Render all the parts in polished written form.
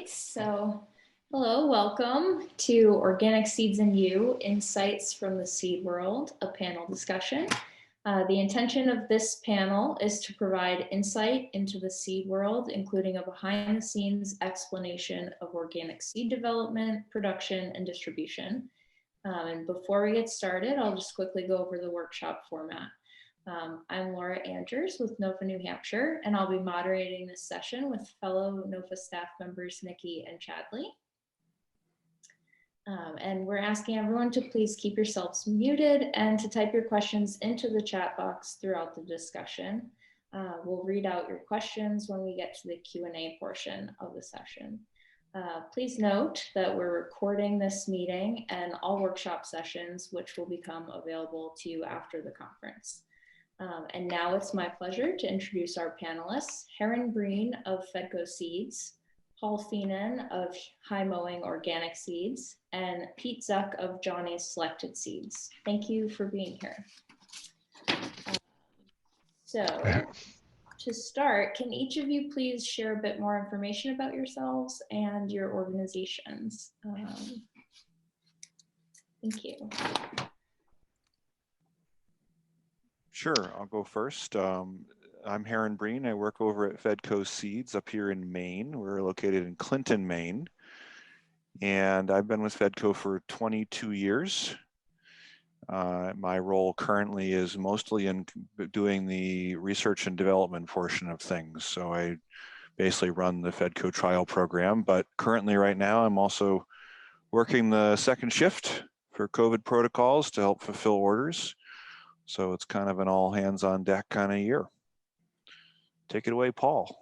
right, so hello, welcome to Organic Seeds and You, Insights from the Seed World, a panel discussion. The intention of this panel is to provide insight into the seed world, including a behind-the-scenes explanation of organic seed development, production, and distribution. And before we get started, I'll just quickly go over the workshop format. I'm Laura Andrews with NOFA New Hampshire, and I'll be moderating this session with fellow NOFA staff members Nikki and Chadley. And we're asking everyone to please keep yourselves muted and to type your questions into the chat box throughout the discussion. We'll read out your questions when we get to the Q&A portion of the session. Please note that we're recording this meeting and all workshop sessions, which will become available to you after the conference. And now it's my pleasure to introduce our panelists, Heron Breen of Fedco Seeds, Paul Feenan of Mowing Organic Seeds, and Pete Zuck of Johnny's Selected Seeds. Thank you for being here. So to start, can each of you please share a bit more information about yourselves and your organizations? Thank you. Sure, I'll go first. I'm Heron Breen. I work over at Fedco Seeds up here in Maine. We're located in Clinton, Maine. And I've been with Fedco for 22 years. My role currently is mostly in doing the research and development portion of things. So I basically run the Fedco trial program, but currently right now I'm also working the second shift for COVID protocols to help fulfill orders. So it's kind of an all hands on deck kind of year. Take it away, Paul.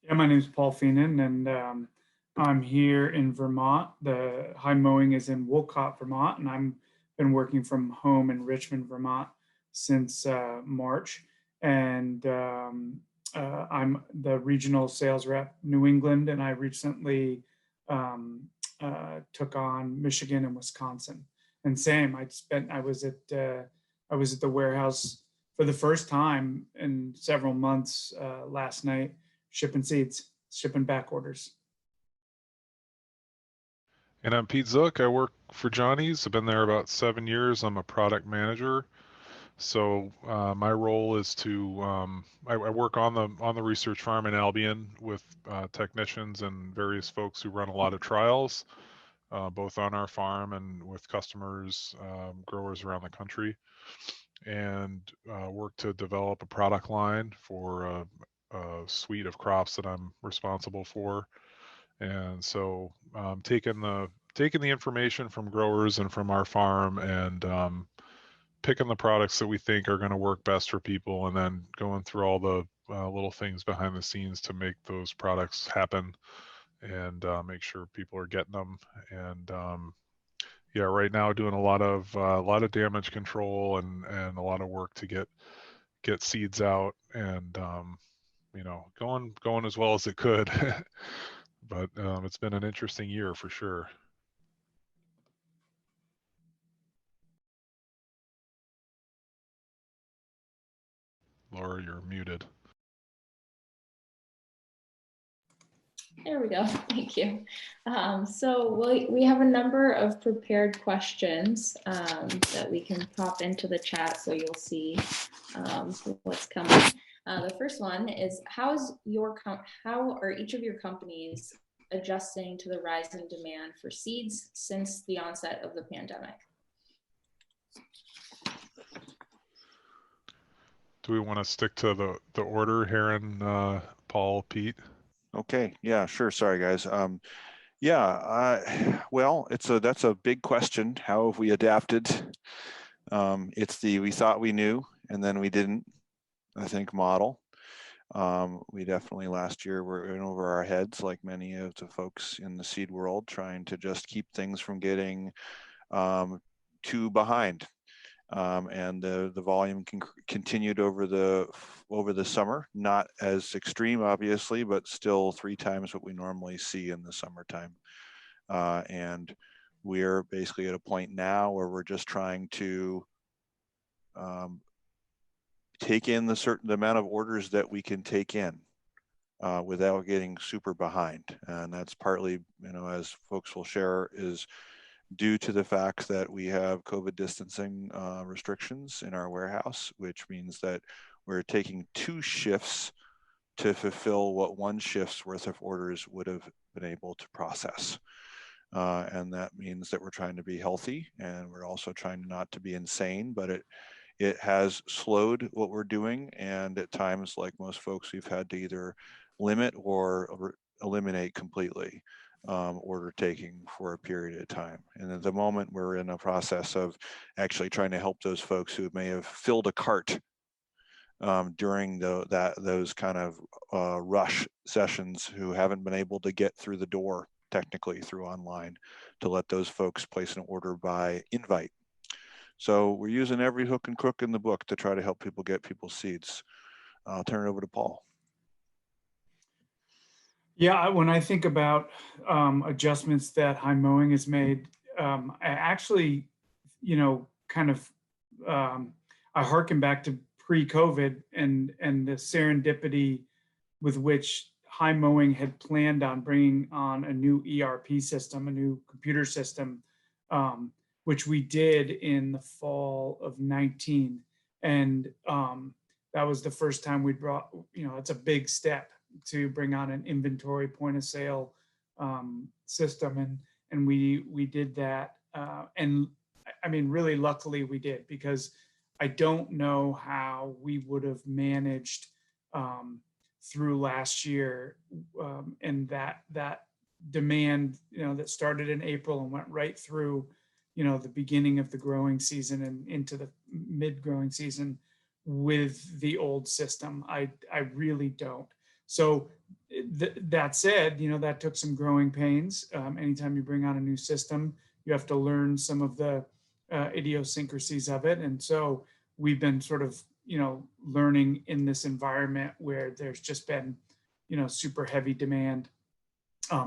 Yeah, my name is Paul Feenan, and I'm here in Vermont. The high mowing is in Wolcott, Vermont, and I've been working from home in Richmond, Vermont since March. And I'm the regional sales rep, New England, and I recently took on Michigan and Wisconsin. And same, I was at the warehouse for the first time in several months last night, shipping seeds, shipping back orders. And I'm Pete Zuck. I work for Johnny's. I've been there about 7 years. I'm a product manager. So my role is to I work on the research farm in Albion with technicians and various folks who run a lot of trials. Both on our farm and with customers, growers around the country, and work to develop a product line for a suite of crops that I'm responsible for. And so taking the information from growers and from our farm and picking the products that we think are going to work best for people, and then going through all the little things behind the scenes to make those products happen and make sure people are getting them. And yeah, right now doing a lot of damage control and a lot of work to get seeds out and you know, going as well as it could. But it's been an interesting year for sure. Laura, you're muted. There we go. Thank you. So we have a number of prepared questions that we can pop into the chat, so you'll see what's coming. The first one is, how are each of your companies adjusting to the rise in demand for seeds since the onset of the pandemic? Do we want to stick to the order, Heron, Paul, Pete? Okay, yeah, sure. Sorry, guys. Well, that's a big question. How have we adapted? It's we thought we knew and then we didn't, I think, model. We definitely last year were in over our heads, like many of the folks in the seed world, trying to just keep things from getting too behind. And the volume continued over the summer, not as extreme, obviously, but still 3 times what we normally see in the summertime. And we're basically at a point now where we're just trying to take in the amount of orders that we can take in. without getting super behind. And that's partly, as folks will share, is due to the fact that we have COVID distancing restrictions in our warehouse, which means that we're taking 2 shifts to fulfill what 1 shift's worth of orders would have been able to process. And that means that we're trying to be healthy, and we're also trying not to be insane, but it has slowed what we're doing. And at times, like most folks, we've had to either limit or eliminate completely order taking for a period of time. And at the moment, we're in a process of actually trying to help those folks who may have filled a cart during those kind of rush sessions, who haven't been able to get through the door technically through online, to let those folks place an order by invite. So we're using every hook and crook in the book to try to help people get people's seeds. I'll turn it over to Paul. Yeah, when I think about adjustments that High Mowing has made, I actually, kind of, I hearken back to pre-COVID and the serendipity with which High Mowing had planned on bringing on a new ERP system, a new computer system, which we did in the fall of 19. And that was the first time we brought, it's a big step to bring on an inventory point of sale system. And we did that. And I mean, really luckily we did, because I don't know how we would have managed through last year, and that demand, that started in April and went right through, the beginning of the growing season and into the mid-growing season with the old system. I really don't. So that said, that took some growing pains. Anytime you bring on a new system, you have to learn some of the idiosyncrasies of it. And so we've been sort of, learning in this environment where there's just been, super heavy demand,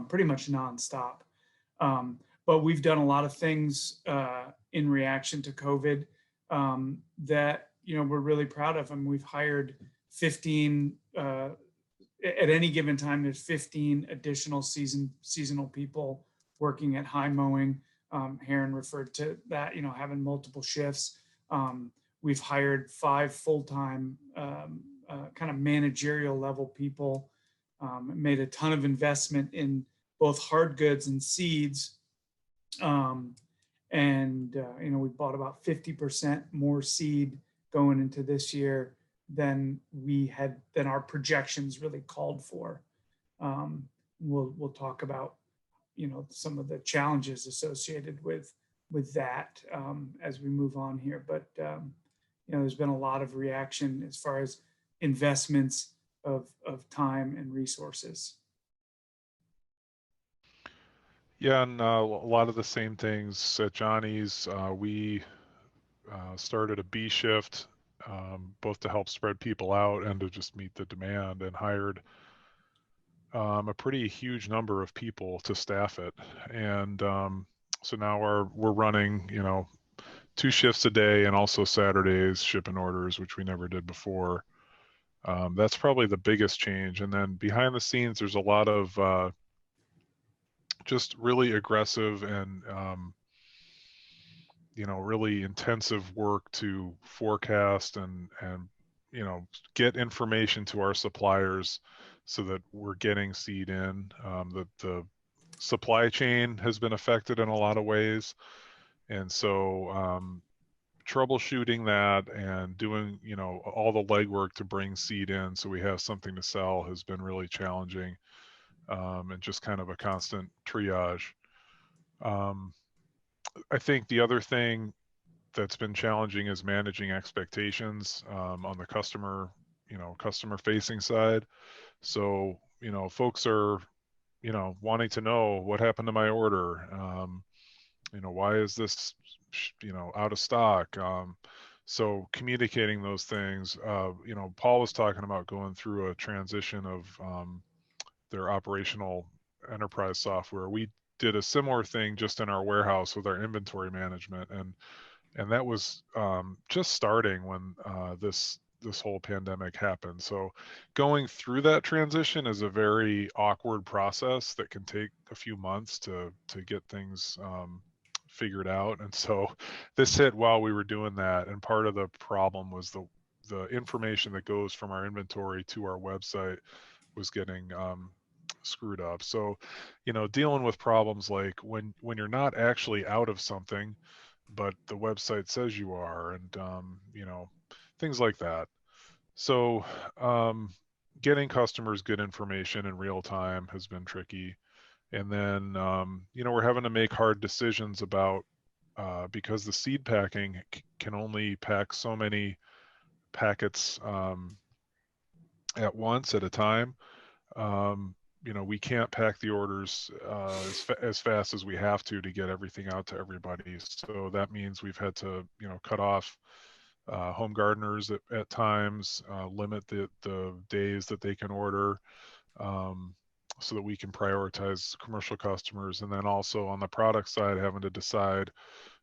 pretty much nonstop. But we've done a lot of things in reaction to COVID that, we're really proud of. I mean, we've hired 15, at any given time, there's 15 additional seasonal people working at High Mowing. Heron referred to that, having multiple shifts. We've hired 5 full-time kind of managerial level people, made a ton of investment in both hard goods and seeds. We bought about 50% more seed going into this year than our projections really called for. We'll talk about, some of the challenges associated with that as we move on here. But, there's been a lot of reaction as far as investments of time and resources. Yeah, and a lot of the same things at Johnny's. We started a B shift, both to help spread people out and to just meet the demand, and hired a pretty huge number of people to staff it. And so now we're running, 2 shifts a day, and also Saturdays shipping orders, which we never did before. That's probably the biggest change. And then behind the scenes, there's a lot of just really aggressive and really intensive work to forecast and get information to our suppliers so that we're getting seed in. The supply chain has been affected in a lot of ways, and so troubleshooting that and doing all the legwork to bring seed in so we have something to sell has been really challenging, and just kind of a constant triage. I think the other thing that's been challenging is managing expectations on the customer facing side. So folks are wanting to know what happened to my order. Why is this out of stock? So communicating those things. Paul was talking about going through a transition of their operational enterprise software. We did a similar thing just in our warehouse with our inventory management, and that was just starting when this this whole pandemic happened. So going through that transition is a very awkward process that can take a few months to get things figured out. And so this hit while we were doing that, and part of the problem was the information that goes from our inventory to our website was getting screwed up. So, you know, dealing with problems like when you're not actually out of something, but the website says you are, and you know, things like that. So, getting customers good information in real time has been tricky. And then, you know, we're having to make hard decisions about because the seed packing can only pack so many packets at once at a time. You know, we can't pack the orders as fast as we have to get everything out to everybody. So that means we've had to, you know, cut off home gardeners at times, limit the days that they can order, so that we can prioritize commercial customers. And then also on the product side, having to decide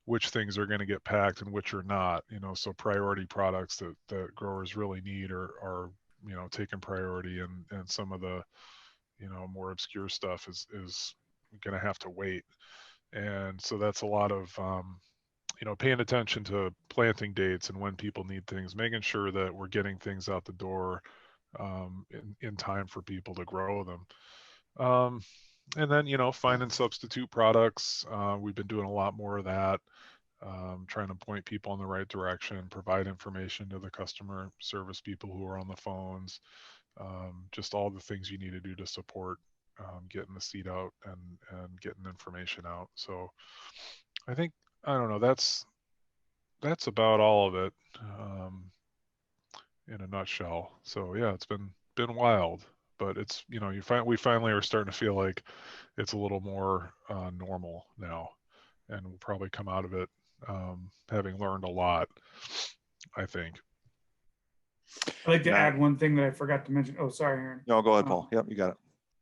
which things are going to get packed and which are not, you know, so priority products that growers really need are, you know, taking priority, and some of the, you know, more obscure stuff is going to have to wait. And so that's a lot of, you know, paying attention to planting dates and when people need things, making sure that we're getting things out the door in time for people to grow them. And then, you know, finding substitute products. We've been doing a lot more of that, trying to point people in the right direction, provide information to the customer service people who are on the phones, just all the things you need to do to support getting the seed out and getting information out. So I think, I don't know, that's about all of it in a nutshell. So yeah, it's been wild, but it's, you know, we finally are starting to feel like it's a little more normal now, and we'll probably come out of it having learned a lot, I think. I'd like to add one thing that I forgot to mention. Oh, sorry, Aaron. No, go ahead, Paul. Yep, you got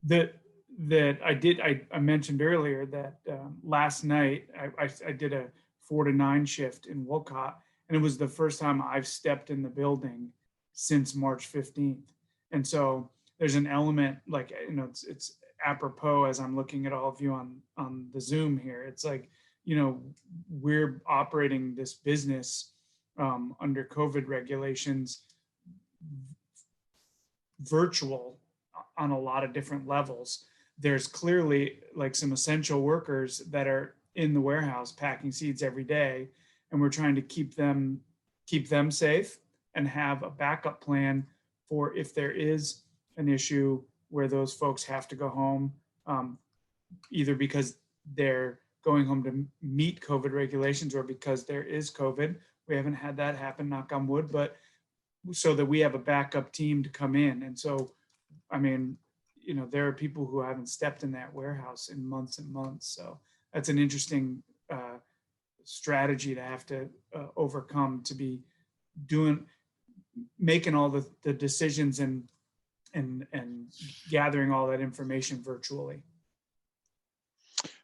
it. That I mentioned earlier that last night I did a 4 to 9 shift in Wolcott, and it was the first time I've stepped in the building since March 15th. And so there's an element, like, you know, it's apropos as I'm looking at all of you on the Zoom here. It's like, you know, we're operating this business under COVID regulations, virtual on a lot of different levels. There's clearly like some essential workers that are in the warehouse packing seeds every day, and we're trying to keep them safe and have a backup plan for if there is an issue where those folks have to go home, either because they're going home to meet COVID regulations or because there is COVID. We haven't had that happen, knock on wood, but so that we have a backup team to come in. And so, I mean, you know, there are people who haven't stepped in that warehouse in months and months. So that's an interesting strategy to have to overcome, to be making all the decisions and gathering all that information virtually.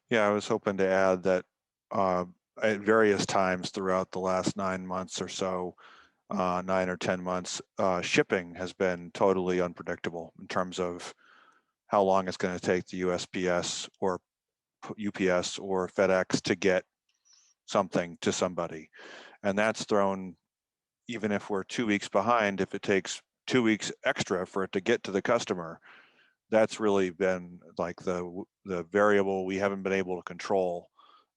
Yeah, I was hoping to add that at various times throughout the last 9 months or so, 9 or 10 months, shipping has been totally unpredictable in terms of how long it's going to take the USPS or UPS or FedEx to get something to somebody. And that's thrown, even if we're 2 weeks behind, if it takes 2 weeks extra for it to get to the customer, that's really been like the variable we haven't been able to control.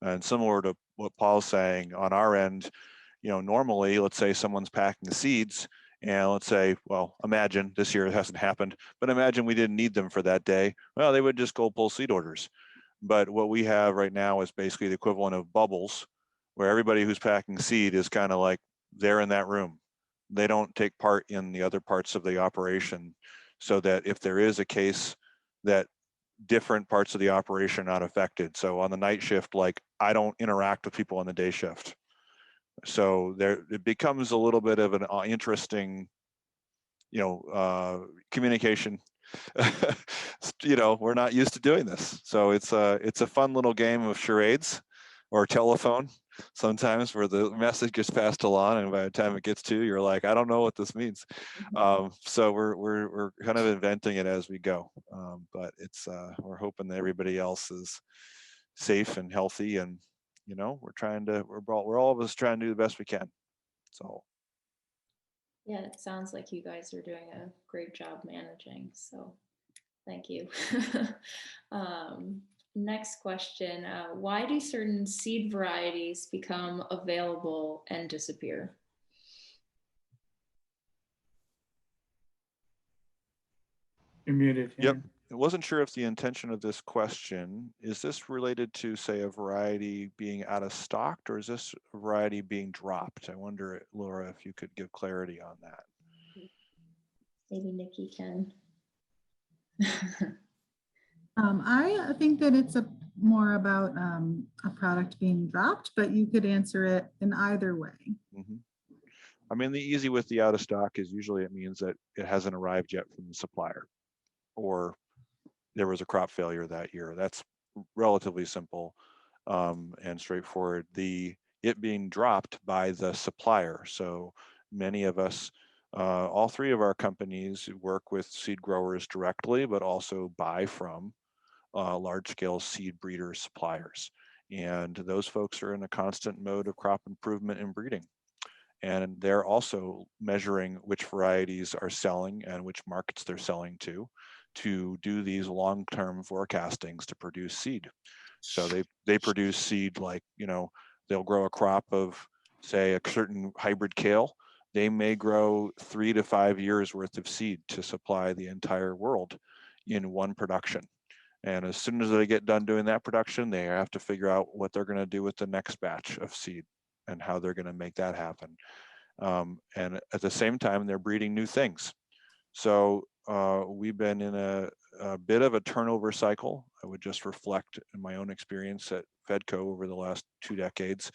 And similar to what Paul's saying, on our end, you know, normally, let's say someone's packing seeds, and let's say, well, imagine this year it hasn't happened, but imagine we didn't need them for that day. Well, they would just go pull seed orders. But what we have right now is basically the equivalent of bubbles, where everybody who's packing seed is kind of like they're in that room. They don't take part in the other parts of the operation, so that if there is a case that different parts of the operation are not affected. So on the night shift, like, I don't interact with people on the day shift. So there, it becomes a little bit of an interesting, you know, communication. You know, we're not used to doing this, so it's a fun little game of charades. or telephone sometimes, where the message gets passed along, and by the time it gets to you, you're like, I don't know what this means. So we're kind of inventing it as we go, but it's we're hoping that everybody else is safe and healthy, and we're all of us trying to do the best we can. So Yeah, it sounds like you guys are doing a great job managing, so thank you. Next question, why do certain seed varieties become available and disappear? You're muted. Yep. I wasn't sure if the intention of this question, is this related to, say, a variety being out of stock, or is this a variety being dropped? I wonder, Laura, if you could give clarity on that. Maybe Nikki can. I think that it's more about a product being dropped, but you could answer it in either way. Mm-hmm. I mean, the easy with the out of stock is usually it means that it hasn't arrived yet from the supplier, or there was a crop failure that year. That's relatively simple and straightforward. It being dropped by the supplier. So many of us, all three of our companies work with seed growers directly, but also buy from large-scale seed breeder suppliers. And those folks are in a constant mode of crop improvement and breeding. And they're also measuring which varieties are selling and which markets they're selling to do these long-term forecastings to produce seed. So they produce seed, like, they'll grow a crop of, say, a certain hybrid kale. They may grow 3 to 5 years worth of seed to supply the entire world in one production. And as soon as they get done doing that production, they have to figure out what they're going to do with the next batch of seed and how they're going to make that happen. And at the same time, they're breeding new things. So we've been in a bit of a turnover cycle. I would just reflect in my own experience at Fedco over the last 2 decades,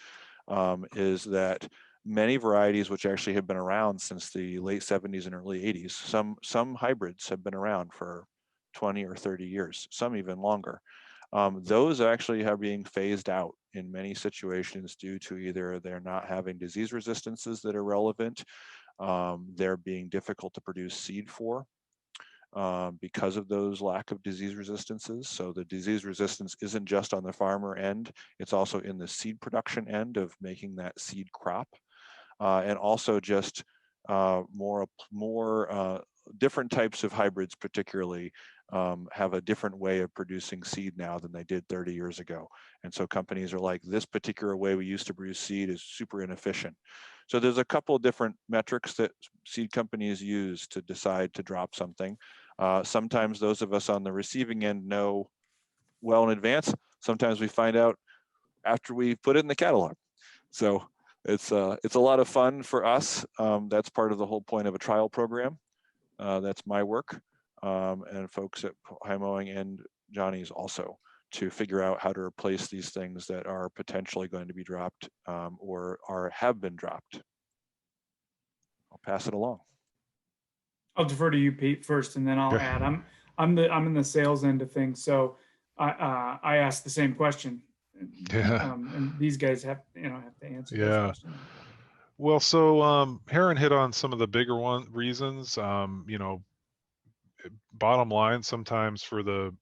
is that many varieties which actually have been around since the late 70s and early 80s, some hybrids have been around for 20 or 30 years, some even longer. Those actually are being phased out in many situations due to either they're not having disease resistances that are relevant, they're being difficult to produce seed for because of those lack of disease resistances. So the disease resistance isn't just on the farmer end, it's also in the seed production end of making that seed crop. And also just more different types of hybrids particularly have a different way of producing seed now than they did 30 years ago. And so companies are like, this particular way we used to produce seed is super inefficient. So there's a couple of different metrics that seed companies use to decide to drop something. Sometimes those of us on the receiving end know well in advance. Sometimes we find out after we put it in the catalog. So it's a lot of fun for us. That's part of the whole point of a trial program. That's my work, and folks at High Mowing and Johnny's also, to figure out how to replace these things that are potentially going to be dropped or have been dropped. I'll pass it along. I'll defer to you, Pete, first, and then I'll add. I'm in the sales end of things, so I asked the same question. Yeah. And these guys have to answer. Yeah. This question. Well, so Heron hit on some of the bigger reasons. Bottom line, sometimes for the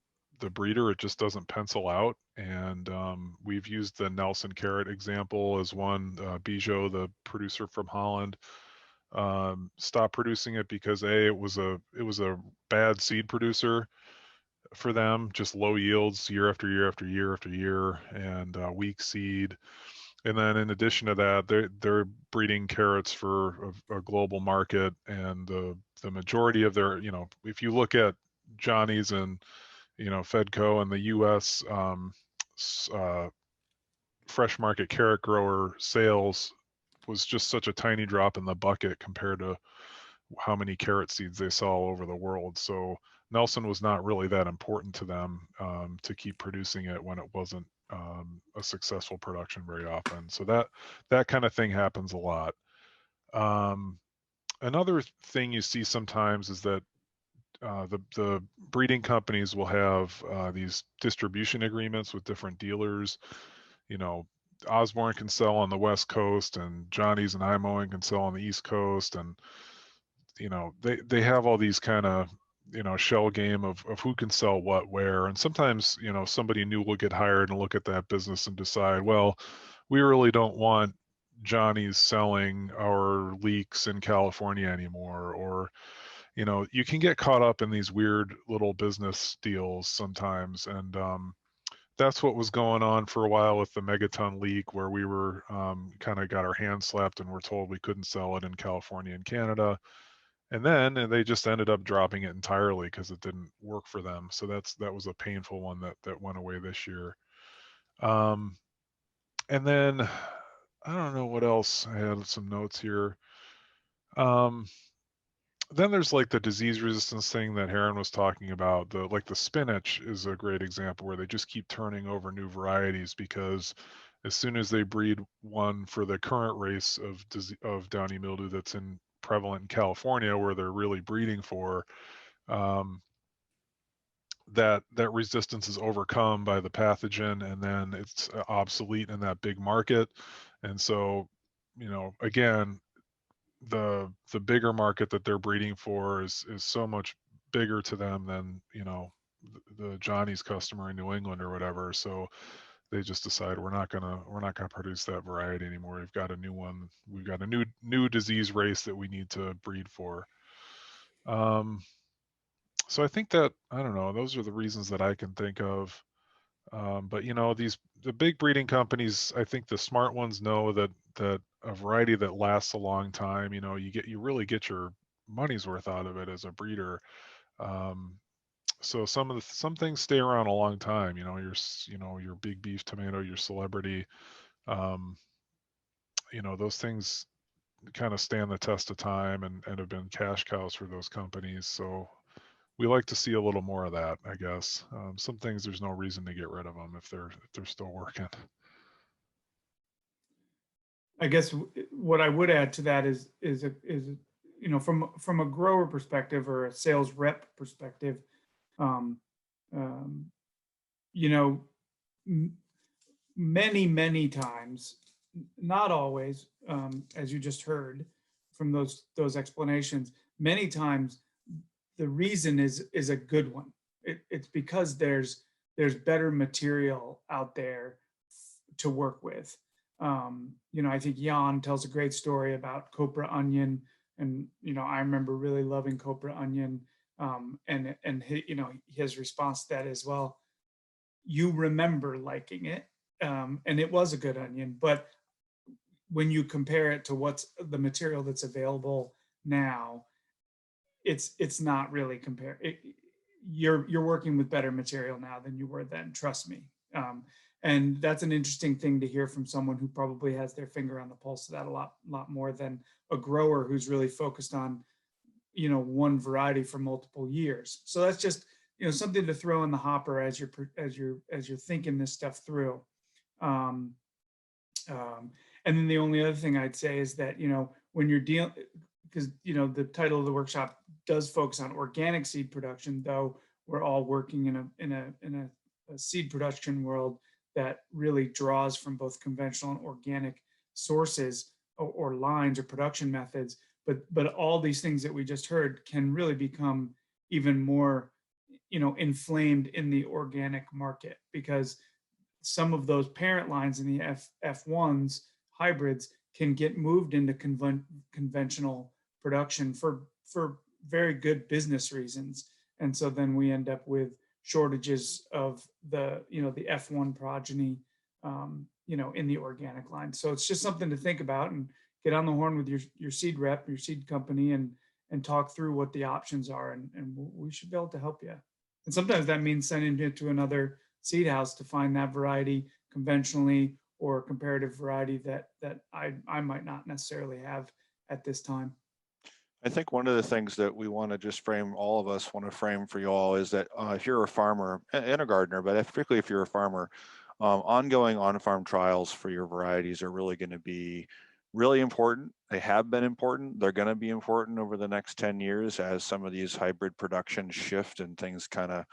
breeder, it just doesn't pencil out. And we've used the Nelson carrot example as one. Bijou, the producer from Holland, stopped producing it because it was a bad seed producer for them, just low yields year after year after year after year, and weak seed. And then in addition to that, they're breeding carrots for a global market, and the majority of their, if you look at Johnny's and Fedco and the U.S. Fresh market carrot grower sales was just such a tiny drop in the bucket compared to how many carrot seeds they sell all over the world. So Nelson was not really that important to them to keep producing it when it wasn't a successful production very often. So that kind of thing happens a lot. Another thing you see sometimes is that the breeding companies will have these distribution agreements with different dealers. Osborne can sell on the West Coast, and Johnny's and Mowing can sell on the East Coast, and they have all these kind of shell game of who can sell what where, and sometimes somebody new will get hired and look at that business and decide, well, we really don't want Johnny's selling our leeks in California anymore, or you can get caught up in these weird little business deals sometimes, and that's what was going on for a while with the megaton leak, where we were kind of got our hands slapped and we're told we couldn't sell it in California and Canada. And then they just ended up dropping it entirely because it didn't work for them. So that was a painful one that went away this year. And then I don't know what else. I had some notes here. Then there's like the disease resistance thing that Heron was talking about. The spinach is a great example where they just keep turning over new varieties, because as soon as they breed one for the current race of downy mildew that's prevalent in California, where they're really breeding for, that resistance is overcome by the pathogen, and then it's obsolete in that big market. And so, again, the bigger market that they're breeding for is so much bigger to them than the Johnny's customer in New England or whatever. So they just decide we're not gonna produce that variety anymore. We've got a new one. We've got a new disease race that we need to breed for. So I think that, I don't know, those are the reasons that I can think of. But the big breeding companies, I think the smart ones know that a variety that lasts a long time, you really get your money's worth out of it as a breeder. So some things stay around a long time. Your big beef tomato, your celebrity, those things kind of stand the test of time and have been cash cows for those companies. So we like to see a little more of that, I guess. Some things, there's no reason to get rid of them if they're still working. I guess what I would add to that is from a grower perspective or a sales rep perspective, many times, not always, as you just heard from those explanations, many times the reason is a good one. It's because there's better material out there to work with. I think Jan tells a great story about copra onion, and I remember really loving copra onion, and his response to that is, well, you remember liking it, and it was a good onion, but when you compare it to what's the material that's available now, it's not really you're working with better material now than you were then, trust me. And that's an interesting thing to hear from someone who probably has their finger on the pulse of that a lot more than a grower who's really focused on one variety for multiple years. So that's just something to throw in the hopper as you're thinking this stuff through. And then the only other thing I'd say is that when you're dealing, because the title of the workshop does focus on organic seed production, though we're all working in a seed production world that really draws from both conventional and organic sources or lines or production methods. But all these things that we just heard can really become even more inflamed in the organic market, because some of those parent lines in the F1s hybrids can get moved into conventional production for very good business reasons. And so then we end up with shortages of the F1 progeny in the organic line. So it's just something to think about, and get on the horn with your seed rep, your seed company, and talk through what the options are, and we should be able to help you. And sometimes that means sending it to another seed house to find that variety conventionally, or comparative variety that I might not necessarily have at this time. I think one of the things that we want to just frame, all of us want to frame for you all, is that if you're a farmer and a gardener, but particularly if you're a farmer, ongoing on-farm trials for your varieties are really going to be really important. They have been important. They're going to be important over the next 10 years as some of these hybrid productions shift and things kind of,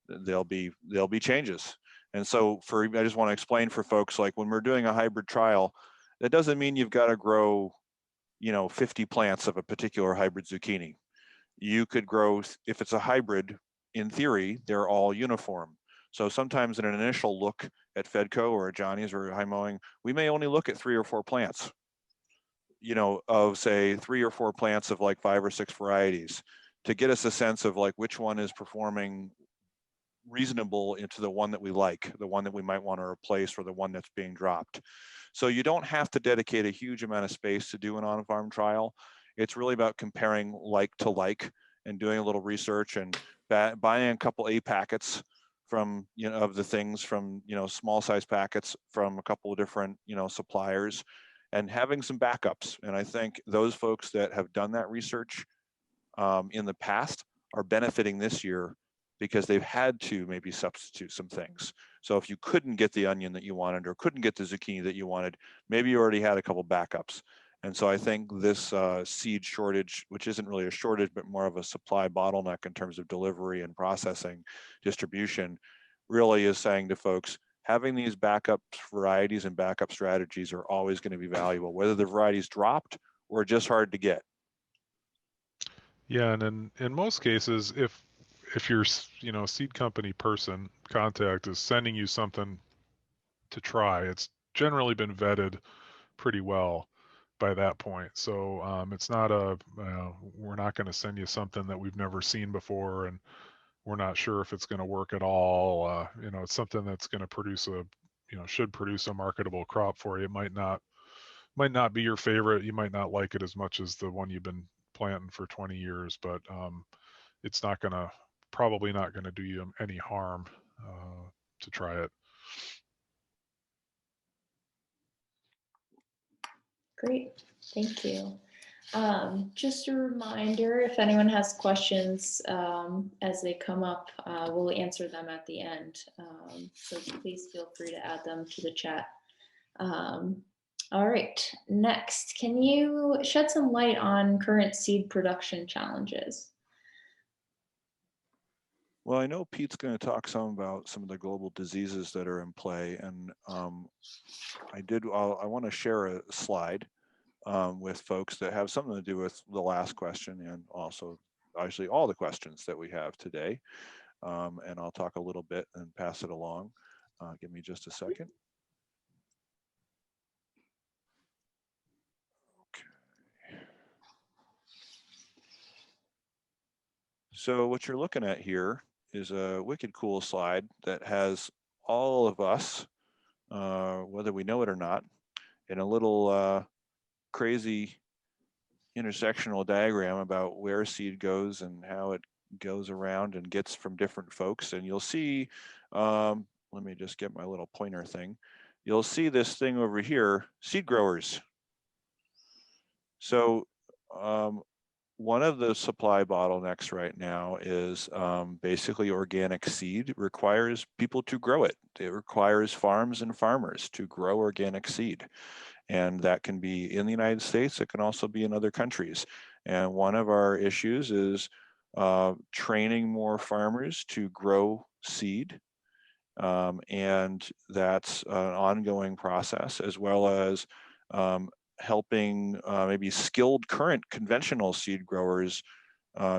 there'll be changes. And so I just want to explain for folks, like when we're doing a hybrid trial, that doesn't mean you've got to grow, 50 plants of a particular hybrid zucchini. You could grow, if it's a hybrid, in theory, they're all uniform. So sometimes in an initial look at Fedco or Johnny's or High Mowing, we may only look at 3 or 4 plants, of say 3 or 4 plants of like 5 or 6 varieties to get us a sense of like which one is performing reasonable into the one that we like, the one that we might want to replace, or the one that's being dropped. So you don't have to dedicate a huge amount of space to do an on-farm trial. It's really about comparing like to like and doing a little research and buying a couple A packets from, of the things from, small size packets from a couple of different, suppliers, and having some backups. And I think those folks that have done that research in the past are benefiting this year because they've had to maybe substitute some things. So if you couldn't get the onion that you wanted or couldn't get the zucchini that you wanted, maybe you already had a couple backups. And so I think this seed shortage, which isn't really a shortage, but more of a supply bottleneck in terms of delivery and processing, distribution, really is saying to folks, having these backup varieties and backup strategies are always going to be valuable, whether the varieties dropped or just hard to get. Yeah, and in most cases, if your seed company person contact is sending you something to try, it's generally been vetted pretty well by that point. So it's not we're not going to send you something that we've never seen before and we're not sure if it's going to work at all. It's something that's going to produce should produce a marketable crop for you. It might not be your favorite. You might not like it as much as the one you've been planting for 20 years, but it's probably not going to do you any harm to try it. Great, thank you. Just a reminder, if anyone has questions as they come up, we'll answer them at the end. So please feel free to add them to the chat. All right, next, can you shed some light on current seed production challenges? Well, I know Pete's going to talk some about some of the global diseases that are in play, and I want to share a slide with folks that have something to do with the last question and also actually all the questions that we have today. And I'll talk a little bit and pass it along. Give me just a second. Okay. So what you're looking at here is a wicked cool slide that has all of us, whether we know it or not, in a little crazy intersectional diagram about where seed goes and how it goes around and gets from different folks. And you'll see, let me just get my little pointer thing. You'll see this thing over here, seed growers. So one of the supply bottlenecks right now is basically organic seed requires people to grow it. It requires farms and farmers to grow organic seed. And that can be in the United States, it can also be in other countries. And one of our issues is training more farmers to grow seed. And that's an ongoing process, as well as helping maybe skilled current conventional seed growers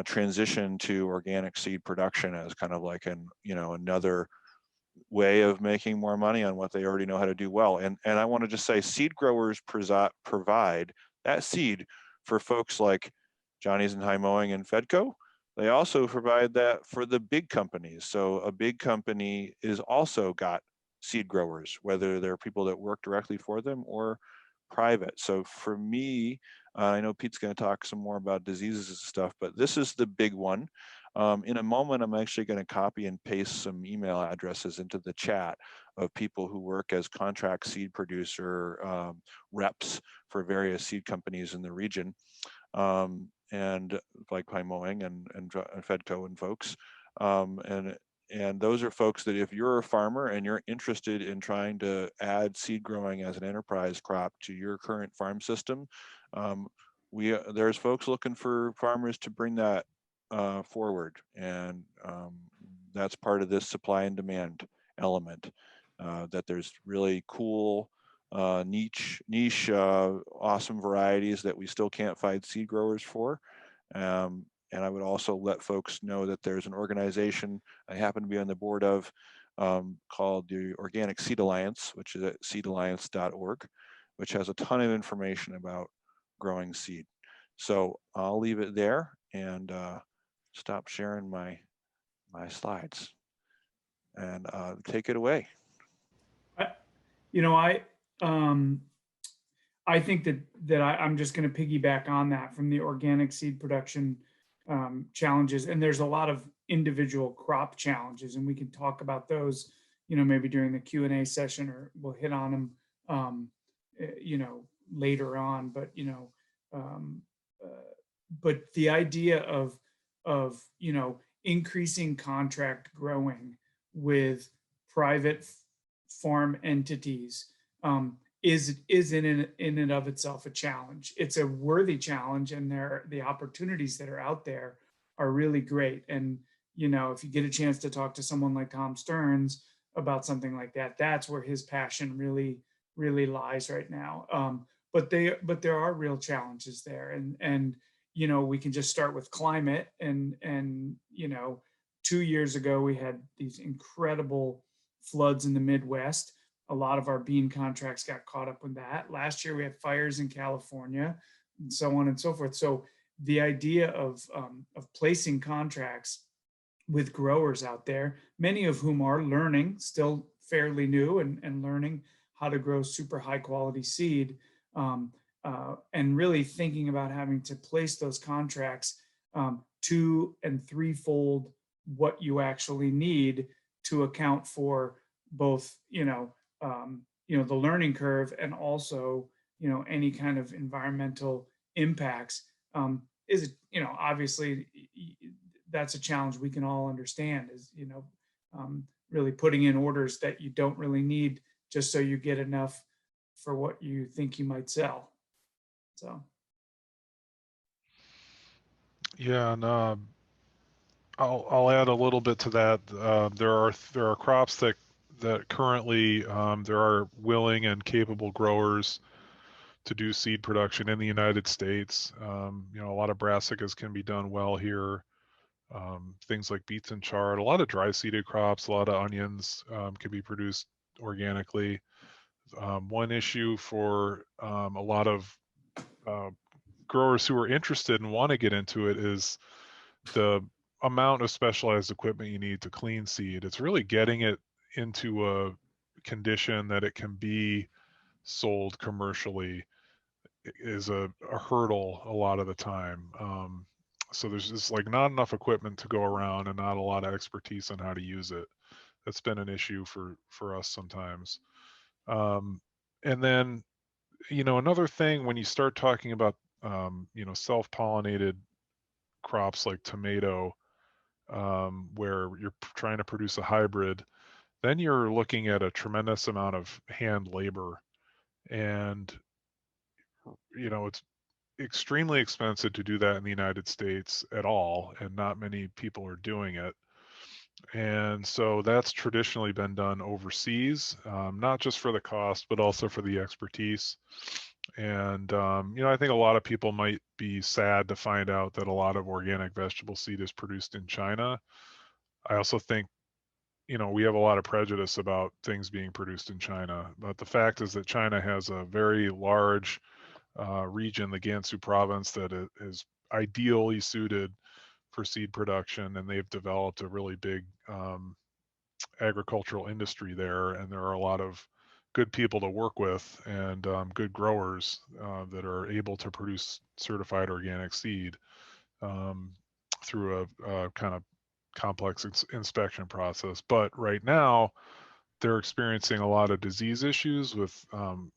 transition to organic seed production as kind of like another way of making more money on what they already know how to do well. And I want to just say, seed growers provide that seed for folks like Johnny's and High Mowing and Fedco. They also provide that for the big companies. So a big company is also got seed growers, whether they're people that work directly for them or private. So for me, I know Pete's going to talk some more about diseases and stuff, but this is the big one. In a moment, I'm actually going to copy and paste some email addresses into the chat of people who work as contract seed producer reps for various seed companies in the region, and like High Mowing and Fedco and folks. And those are folks that if you're a farmer and you're interested in trying to add seed growing as an enterprise crop to your current farm system, there's folks looking for farmers to bring that forward. And that's part of this supply and demand. element. That there's really cool niche awesome varieties that we still can't find seed growers for. And I would also let folks know that there's an organization I happen to be on the board of called the Organic Seed Alliance, which is at seedalliance.org, which has a ton of information about growing seed. So I'll leave it there and stop sharing my slides and take it away. I think that I'm just going to piggyback on that from the organic seed production challenges. And there's a lot of individual crop challenges, and we can talk about those, maybe during the Q&A session, or we'll hit on them, later on. But, but the idea of increasing contract growing with private farm entities is in and of itself a challenge. It's a worthy challenge, and the opportunities that are out there are really great. And if you get a chance to talk to someone like Tom Stearns about something like that, that's where his passion really lies right now. But there are real challenges there, and we can just start with climate. And 2 years ago we had these incredible floods in the Midwest. A lot of our bean contracts got caught up with that. Last year we had fires in California, and so on and so forth. So the idea of placing contracts with growers out there, many of whom are learning, still fairly new, and learning how to grow super high quality seed, and really thinking about having to place those contracts 2- and 3-fold what you actually need to account for both, the learning curve, and also, any kind of environmental impacts, is, obviously that's a challenge we can all understand, is, really putting in orders that you don't really need just so you get enough for what you think you might sell. So. Yeah, and I'll add a little bit to that. There are crops that currently there are willing and capable growers to do seed production in the United States. A lot of brassicas can be done well here. Things like beets and chard, a lot of dry seeded crops, a lot of onions can be produced organically. One issue for a lot of growers who are interested and want to get into it is the amount of specialized equipment you need to clean seed. It's really getting it into a condition that it can be sold commercially is a hurdle a lot of the time. So there's just like not enough equipment to go around, and not a lot of expertise on how to use it. That's been an issue for us sometimes. And then, another thing, when you start talking about, self-pollinated crops like tomato, where you're trying to produce a hybrid, then you're looking at a tremendous amount of hand labor. And, it's extremely expensive to do that in the United States at all, and not many people are doing it. And so that's traditionally been done overseas, not just for the cost, but also for the expertise. And, I think a lot of people might be sad to find out that a lot of organic vegetable seed is produced in China. I also think, we have a lot of prejudice about things being produced in China. But the fact is that China has a very large region, the Gansu province, that is ideally suited for seed production, and they've developed a really big agricultural industry there, and there are a lot of good people to work with, and good growers that are able to produce certified organic seed through a kind of complex inspection process. But right now they're experiencing a lot of disease issues with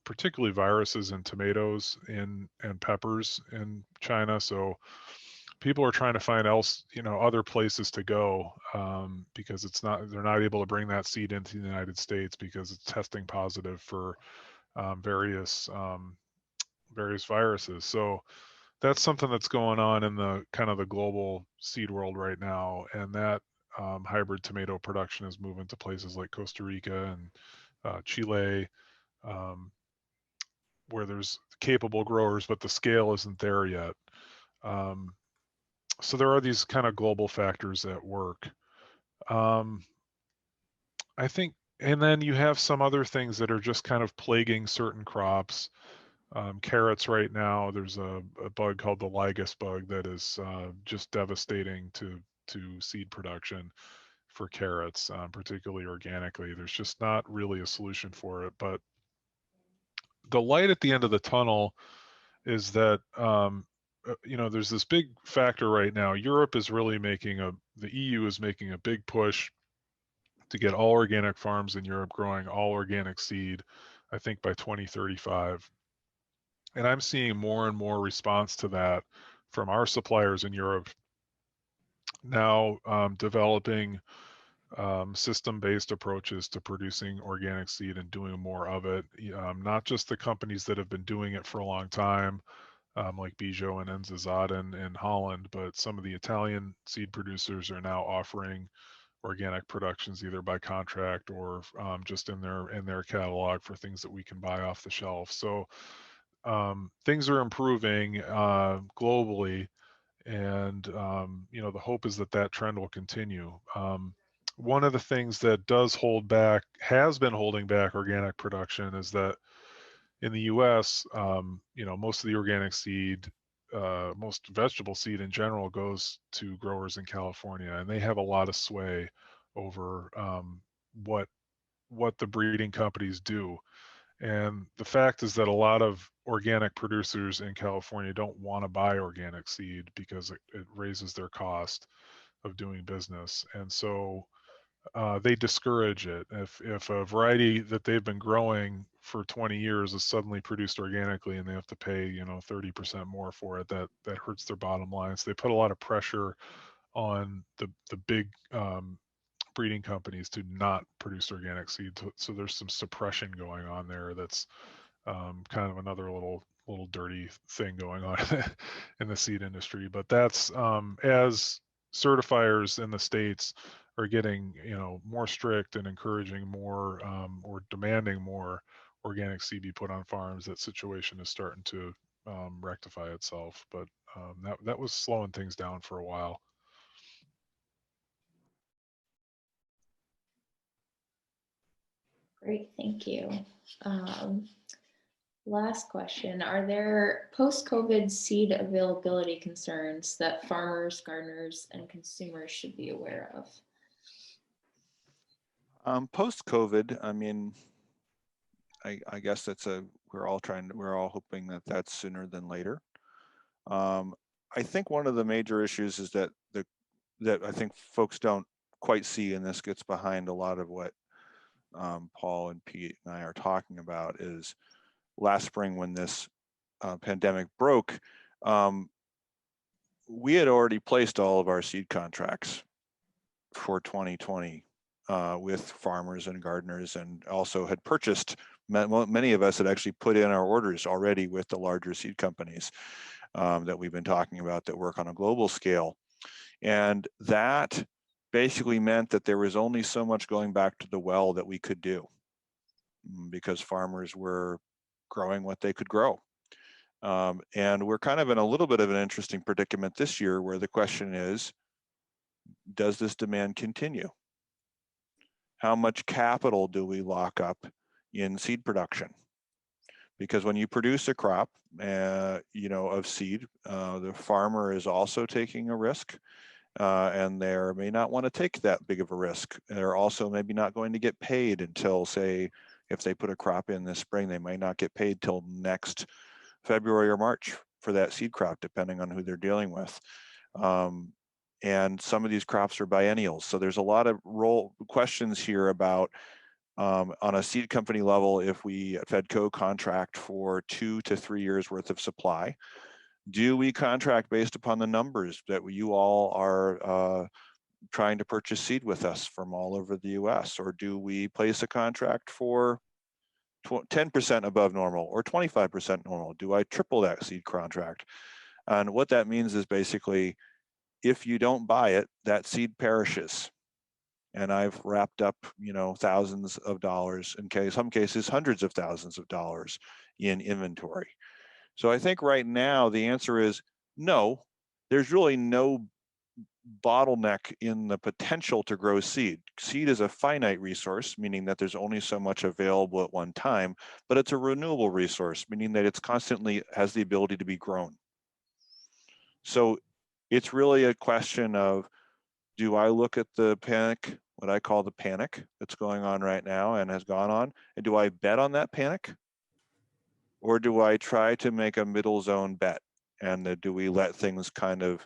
particularly viruses in tomatoes and peppers in China. So people are trying to find other places to go, because they're not able to bring that seed into the United States because it's testing positive for various viruses. So that's something that's going on in the kind of the global seed world right now, and that hybrid tomato production is moving to places like Costa Rica and Chile, where there's capable growers, but the scale isn't there yet. So there are these kind of global factors at work. I think, and then you have some other things that are just kind of plaguing certain crops. Carrots right now, there's a bug called the lygus bug that is just devastating to seed production for carrots, particularly organically. There's just not really a solution for it. But the light at the end of the tunnel is that there's this big factor right now. Europe is really the EU is making a big push to get all organic farms in Europe growing all organic seed, I think by 2035. And I'm seeing more and more response to that from our suppliers in Europe now, developing system-based approaches to producing organic seed and doing more of it. Not just the companies that have been doing it for a long time, like Bijou and Enzazaden in Holland, but some of the Italian seed producers are now offering organic productions either by contract or just in their catalog for things that we can buy off the shelf. So things are improving globally, and the hope is that that trend will continue. One of the things that has been holding back organic production is that in the U.S., most of the organic seed, most vegetable seed in general goes to growers in California, and they have a lot of sway over what the breeding companies do. And the fact is that a lot of organic producers in California don't want to buy organic seed because it raises their cost of doing business. And so they discourage it. If a variety that they've been growing for 20 years is suddenly produced organically and they have to pay 30% more for it, that hurts their bottom line. So they put a lot of pressure on the big breeding companies to not produce organic seed. So there's some suppression going on there. That's kind of another little dirty thing going on in the seed industry. But that's as certifiers in the states are getting more strict and encouraging more or demanding more organic seed be put on farms, that situation is starting to rectify itself. But that was slowing things down for a while. Great, thank you. Last question, are there post-COVID seed availability concerns that farmers, gardeners, and consumers should be aware of? Post-COVID, I mean, I guess we're all hoping that that's sooner than later. I think one of the major issues is that I think folks don't quite see, and this gets behind a lot of what Paul and Pete and I are talking about, is last spring when this pandemic broke, we had already placed all of our seed contracts for 2020 with farmers and gardeners, and also had purchased, many of us had actually put in our orders already with the larger seed companies that we've been talking about that work on a global scale. And that basically meant that there was only so much going back to the well that we could do, because farmers were growing what they could grow. And we're kind of in a little bit of an interesting predicament this year, where the question is, does this demand continue? How much capital do we lock up in seed production? Because when you produce a crop, of seed, the farmer is also taking a risk, and they may not want to take that big of a risk. They're also maybe not going to get paid until, say, if they put a crop in this spring, they might not get paid till next February or March for that seed crop, depending on who they're dealing with. And some of these crops are biennials. So there's a lot of questions here about, on a seed company level, if we at Fedco contract for 2 to 3 years worth of supply, do we contract based upon the numbers that you all are trying to purchase seed with us from all over the US? Or do we place a contract for 10% above normal or 25% normal? Do I triple that seed contract? And what that means is basically, if you don't buy it, that seed perishes. and I've wrapped up, thousands of dollars, in some cases, hundreds of thousands of dollars in inventory. So I think right now the answer is no, there's really no bottleneck in the potential to grow seed. Seed is a finite resource, meaning that there's only so much available at one time, but it's a renewable resource, meaning that it's constantly has the ability to be grown. So it's really a question of, do I look at the panic, what I call the panic that's going on right now and has gone on, and do I bet on that panic? Or do I try to make a middle zone bet? And do we let things kind of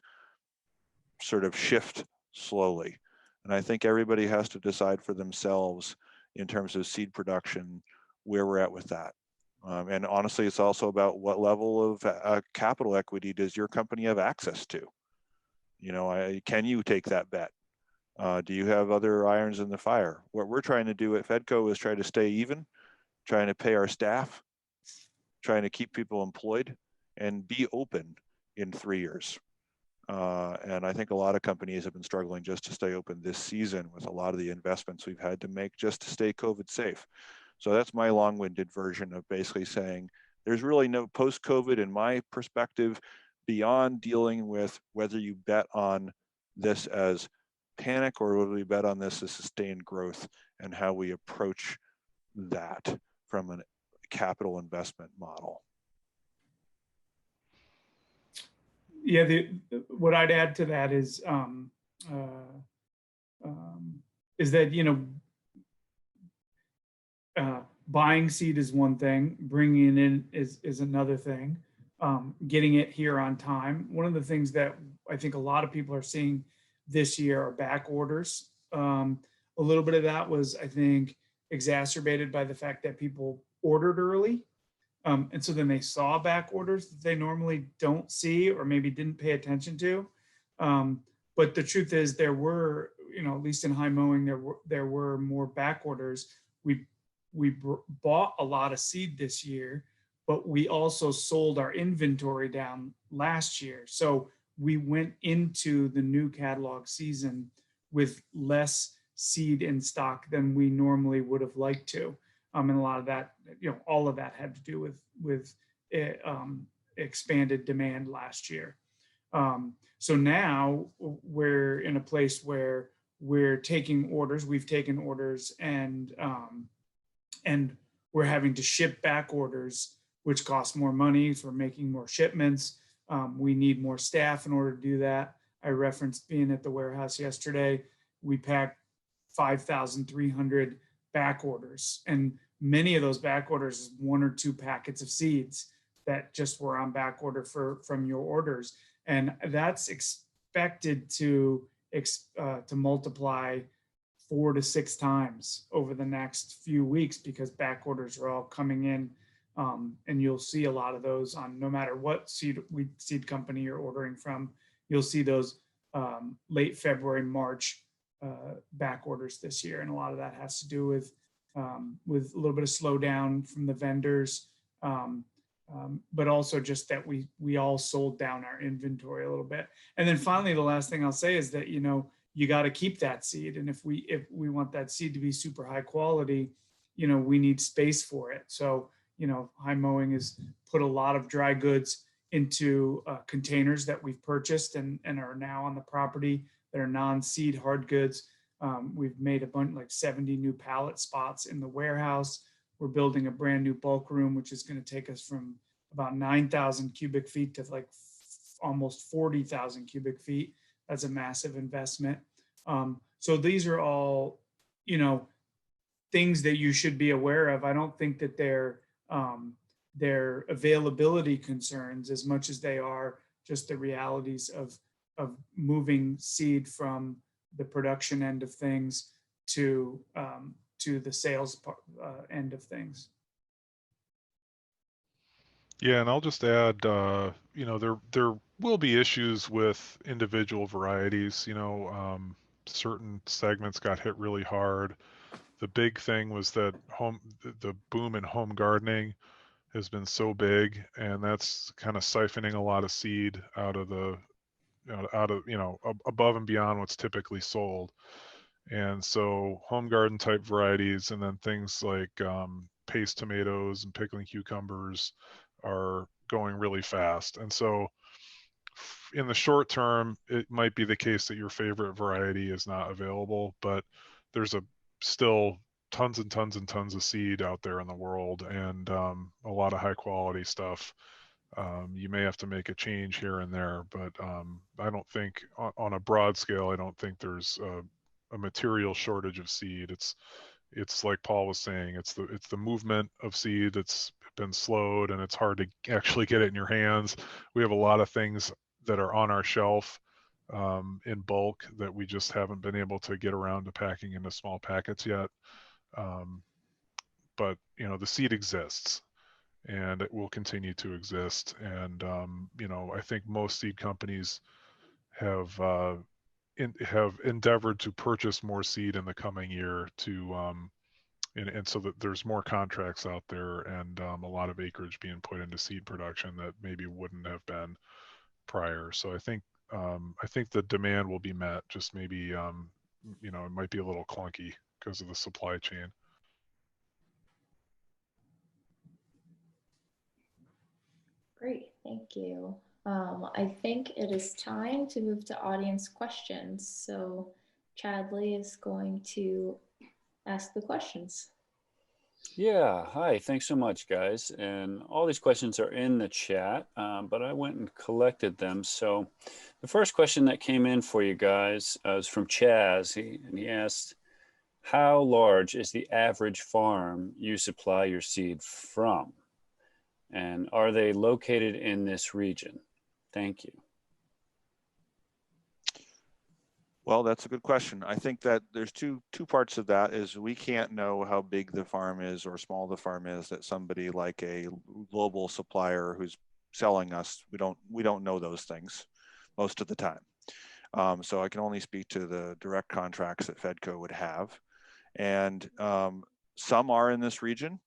sort of shift slowly? And I think everybody has to decide for themselves in terms of seed production where we're at with that. And honestly, it's also about what level of capital equity does your company have access to? Can you take that bet? Do you have other irons in the fire? What we're trying to do at Fedco is try to stay even, trying to pay our staff, trying to keep people employed, and be open in 3 years. And I think a lot of companies have been struggling just to stay open this season with a lot of the investments we've had to make just to stay COVID safe. So that's my long-winded version of basically saying there's really no post-COVID, in my perspective, beyond dealing with whether you bet on this as panic or whether we bet on this as sustained growth and how we approach that from a capital investment model. Yeah, what I'd add to that is that buying seed is one thing, bringing it in is another thing. Getting it here on time. One of the things that I think a lot of people are seeing this year are back orders. A little bit of that was, I think, exacerbated by the fact that people ordered early. And so then they saw back orders that they normally don't see or maybe didn't pay attention to. But the truth is there were, at least in high mowing, there were more back orders. We bought a lot of seed this year, but we also sold our inventory down last year. So we went into the new catalog season with less seed in stock than we normally would have liked to. And a lot of that, all of that had to do with expanded demand last year. So now we're in a place where we're taking orders. We've taken orders, and we're having to ship back orders, which costs more money. So we're making more shipments. We need more staff in order to do that. I referenced being at the warehouse yesterday. We packed 5,300 back orders, and many of those back orders is 1 or 2 packets of seeds that just were on back order from your orders, and that's expected to multiply 4 to 6 times over the next few weeks because back orders are all coming in, and you'll see a lot of those on no matter what seed company you're ordering from. You'll see those late February, March back orders this year, and a lot of that has to do with a little bit of slowdown from the vendors, but also just that we all sold down our inventory a little bit. And then finally, the last thing I'll say is that you got to keep that seed, and if we want that seed to be super high quality, we need space for it. So high mowing has put a lot of dry goods into containers that we've purchased and are now on the property that are non-seed hard goods. We've made a bunch, like 70 new pallet spots in the warehouse. We're building a brand new bulk room, which is going to take us from about 9,000 cubic feet to like almost 40,000 cubic feet. That's a massive investment. So these are all, things that you should be aware of. I don't think that they're availability concerns as much as they are just the realities of moving seed from the production end of things to the sales end of things. Yeah, and I'll just add, there will be issues with individual varieties. Certain segments got hit really hard. The big thing was that the boom in home gardening has been so big, and that's kind of siphoning a lot of seed out of above and beyond what's typically sold. And so home garden type varieties, and then things like paste tomatoes and pickling cucumbers are going really fast. And so in the short term, it might be the case that your favorite variety is not available, but there's still tons and tons and tons of seed out there in the world, and a lot of high quality stuff. You may have to make a change here and there, but I don't think on a broad scale, I don't think there's a material shortage of seed. It's like Paul was saying, it's the movement of seed that's been slowed, and it's hard to actually get it in your hands. We have a lot of things that are on our shelf in bulk that we just haven't been able to get around to packing into small packets yet. But the seed exists, and it will continue to exist. And I think most seed companies have have endeavored to purchase more seed in the coming year and so that there's more contracts out there, and a lot of acreage being put into seed production that maybe wouldn't have been prior. So I think the demand will be met. Just maybe it might be a little clunky because of the supply chain. Great, thank you. I think it is time to move to audience questions. So Chadley is going to ask the questions. Yeah, hi, thanks so much, guys. And all these questions are in the chat, but I went and collected them. So the first question that came in for you guys is from Chaz. He asked, how large is the average farm you supply your seed from? And are they located in this region? Thank you. Well, that's a good question. I think that there's two parts of that. Is we can't know how big the farm is or small the farm is that somebody like a global supplier who's selling us, we don't know those things most of the time. So I can only speak to the direct contracts that Fedco would have. And some are in this region.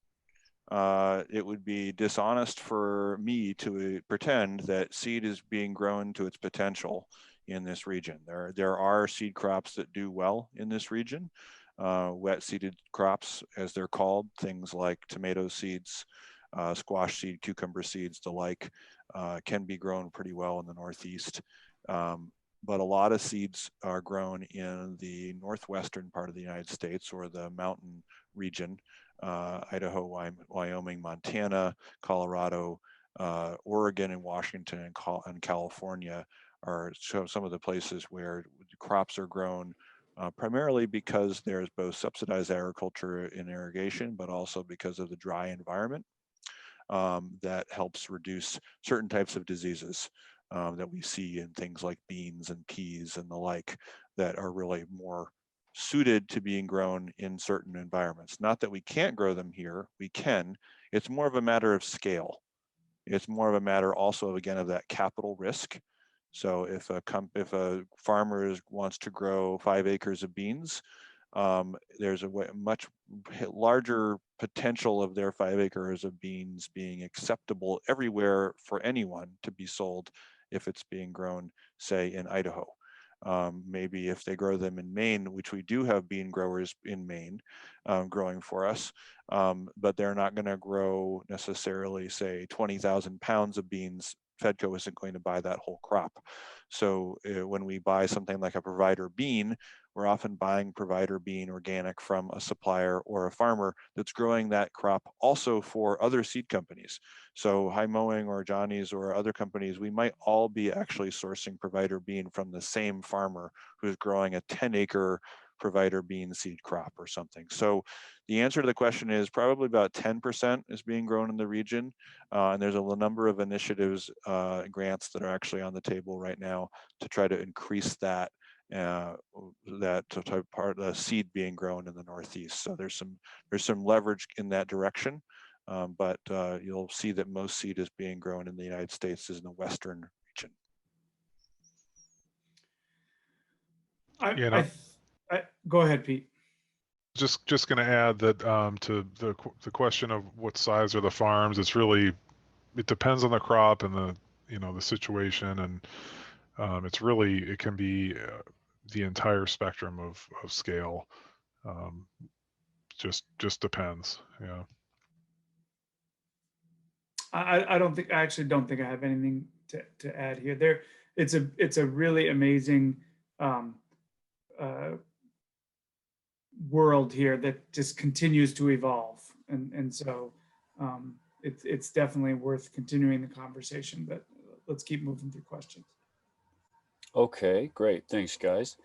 It would be dishonest for me to pretend that seed is being grown to its potential in this region. There are seed crops that do well in this region, wet seeded crops as they're called, things like tomato seeds, squash seed, cucumber seeds, the like, can be grown pretty well in the Northeast. But a lot of seeds are grown in the northwestern part of the United States, or the mountain region, Idaho, Wyoming, Montana, Colorado, Oregon, and Washington, and California are some of the places where crops are grown primarily because there's both subsidized agriculture and irrigation, but also because of the dry environment that helps reduce certain types of diseases that we see in things like beans and peas and the like, that are really more suited to being grown in certain environments. Not that we can't grow them here, we can. It's more of a matter of scale. It's more of a matter also, again, of that capital risk. So if a farmer wants to grow 5 acres of beans, there's a much larger potential of their 5 acres of beans being acceptable everywhere for anyone to be sold if it's being grown, say, in Idaho. Maybe if they grow them in Maine, which we do have bean growers in Maine growing for us, but they're not going to grow necessarily, say, 20,000 pounds of beans. Fedco isn't going to buy that whole crop. So when we buy something like a provider bean, we're often buying provider bean organic from a supplier or a farmer that's growing that crop also for other seed companies. So Mowing or Johnny's or other companies, we might all be actually sourcing provider bean from the same farmer who's growing a 10-acre provider bean seed crop or something. So the answer to the question is probably about 10% is being grown in the region. And there's a number of initiatives, grants that are actually on the table right now to try to increase that type part of the seed being grown in the Northeast. So there's some leverage in that direction, but you'll see that most seed is being grown in the United States is in the Western region. Go ahead, Pete. Just going to add that to the question of what size are the farms, it depends on the crop and the situation, and it can be the entire spectrum of scale. Just depends. Yeah. I actually don't think I have anything to add here. It's a really amazing world here that just continues to evolve, and so it's definitely worth continuing the conversation. But let's keep moving through questions. Okay, great. Thanks, guys.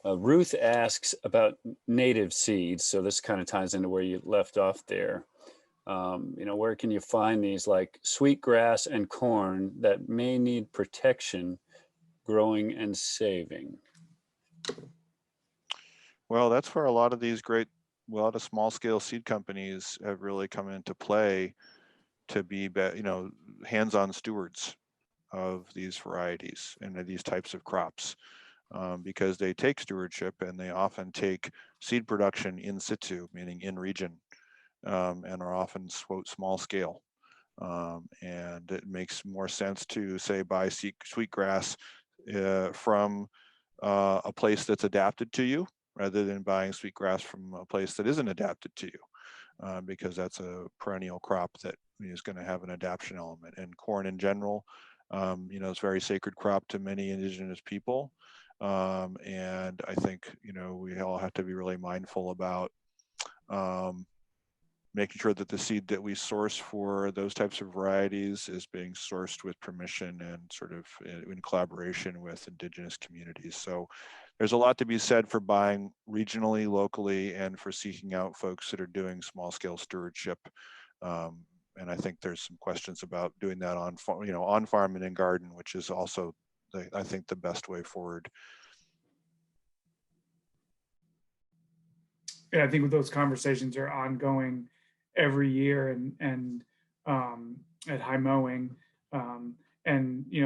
Ruth asks about native seeds. So this kind of ties into where you left off there. Where can you find these like sweetgrass and corn that may need protection growing and saving? Well, that's where a lot of small scale seed companies have really come into play to be, hands-on stewards of these varieties and of these types of crops, because they take stewardship and they often take seed production in situ, meaning in region, and are often small scale. And it makes more sense to say buy sweetgrass from a place that's adapted to you rather than buying sweetgrass from a place that isn't adapted to you, because that's a perennial crop that is going to have an adaptation element. And corn in general, it's a very sacred crop to many indigenous people. And I think, we all have to be really mindful about making sure that the seed that we source for those types of varieties is being sourced with permission and sort of in collaboration with indigenous communities. So there's a lot to be said for buying regionally, locally, and for seeking out folks that are doing small scale stewardship. And I think there's some questions about doing that on farm and in garden, which is also, I think, the best way forward. Yeah, I think those conversations are ongoing every year, and at High Mowing, and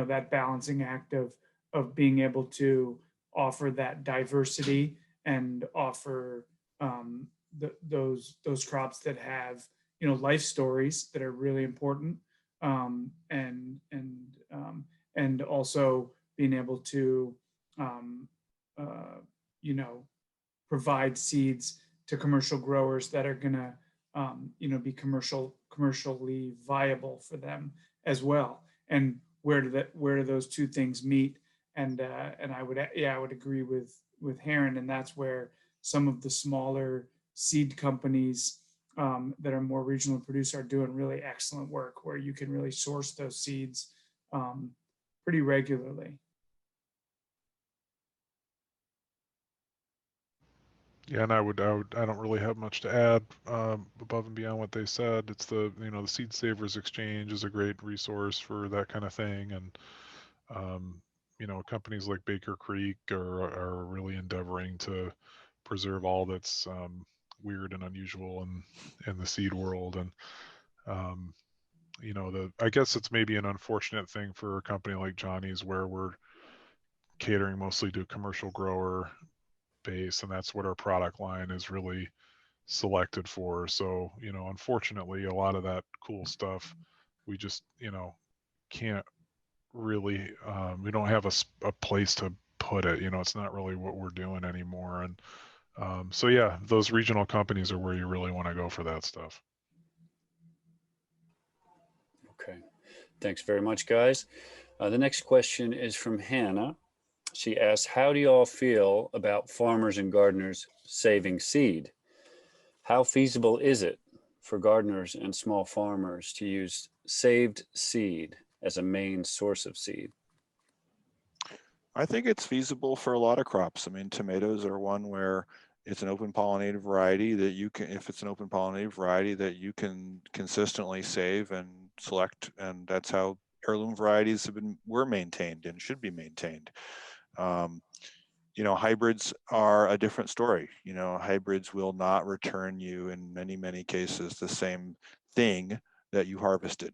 that balancing act of being able to offer that diversity and offer those crops that have life stories that are really important, and also being able to provide seeds to commercial growers that are going to be commercially viable for them as well. And where do those two things meet? And I would agree with Heron, and that's where some of the smaller seed companies that are more regionally produced are doing really excellent work, where you can really source those seeds pretty regularly. Yeah, and I don't really have much to add above and beyond what they said. It's the Seed Savers Exchange is a great resource for that kind of thing, and companies like Baker Creek are really endeavoring to preserve all that's weird and unusual in the seed world. And I guess it's maybe an unfortunate thing for a company like Johnny's where we're catering mostly to a commercial grower base, and that's what our product line is really selected for. So unfortunately, a lot of that cool stuff we just can't really, we don't have a place to put it. It's not really what we're doing anymore. And so yeah, those regional companies are where you really want to go for that stuff. Okay, thanks very much, guys. The next question is from Hannah. She asks, how do you all feel about farmers and gardeners saving seed? How feasible is it for gardeners and small farmers to use saved seed as a main source of seed? I think it's feasible for a lot of crops. I mean, tomatoes are one where it's an open pollinated variety that you can, if it's an open pollinated variety that you can consistently save and select, and that's how heirloom varieties were maintained and should be maintained. Hybrids are a different story. Hybrids will not return you in many cases the same thing that you harvested.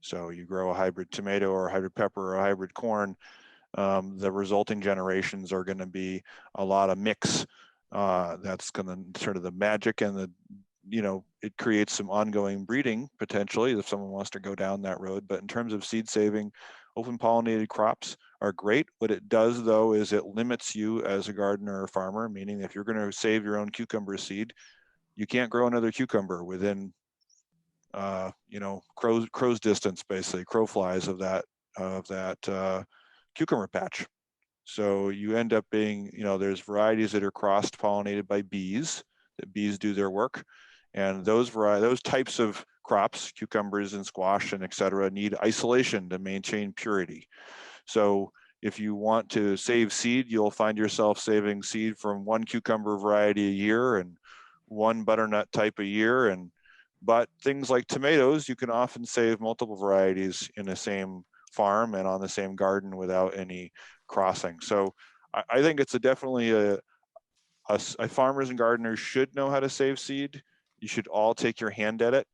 So you grow a hybrid tomato or a hybrid pepper or a hybrid corn, the resulting generations are going to be a lot of mix. That's going to sort of the magic, and it creates some ongoing breeding potentially if someone wants to go down that road. But in terms of seed saving, Open pollinated crops are great. What it does though is it limits you as a gardener or farmer, meaning if you're going to save your own cucumber seed, you can't grow another cucumber within crow's distance, basically crow flies of that cucumber patch. So you end up being, there's varieties that are cross pollinated by bees, that bees do their work. And those types of crops, cucumbers and squash and et cetera, need isolation to maintain purity. So if you want to save seed, you'll find yourself saving seed from one cucumber variety a year and one butternut type a year. But things like tomatoes, you can often save multiple varieties in the same farm and on the same garden without any crossing. So I think it's definitely a farmers and gardeners should know how to save seed. You should all take your hand at it.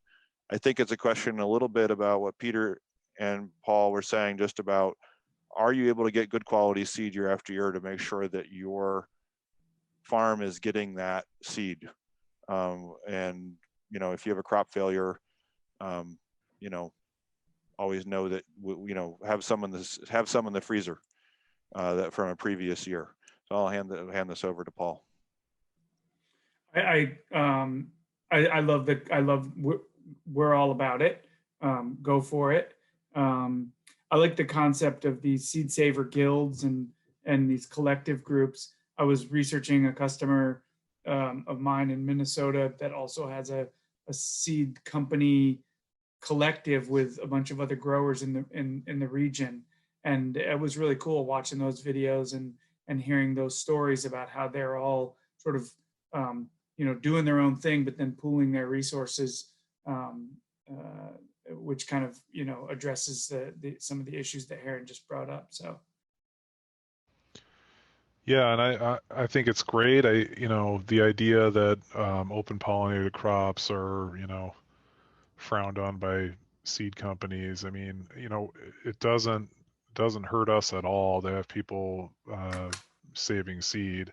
I think it's a question a little bit about what Peter and Paul were saying, just about, are you able to get good quality seed year after year to make sure that your farm is getting that seed? And if you have a crop failure, always know that have some in the freezer that from a previous year. So I'll hand this over to Paul. I love we're all about it. Go for it. I like the concept of these seed saver guilds and these collective groups. I was researching a customer of mine in Minnesota that also has a seed company collective with a bunch of other growers in the region, and it was really cool watching those videos and hearing those stories about how they're all sort of doing their own thing, but then pooling their resources, which kind of addresses some of the issues that Heron just brought up. So yeah, and I think it's great. The idea that open pollinated crops are frowned on by seed companies. I mean, it doesn't hurt us at all to have people saving seed.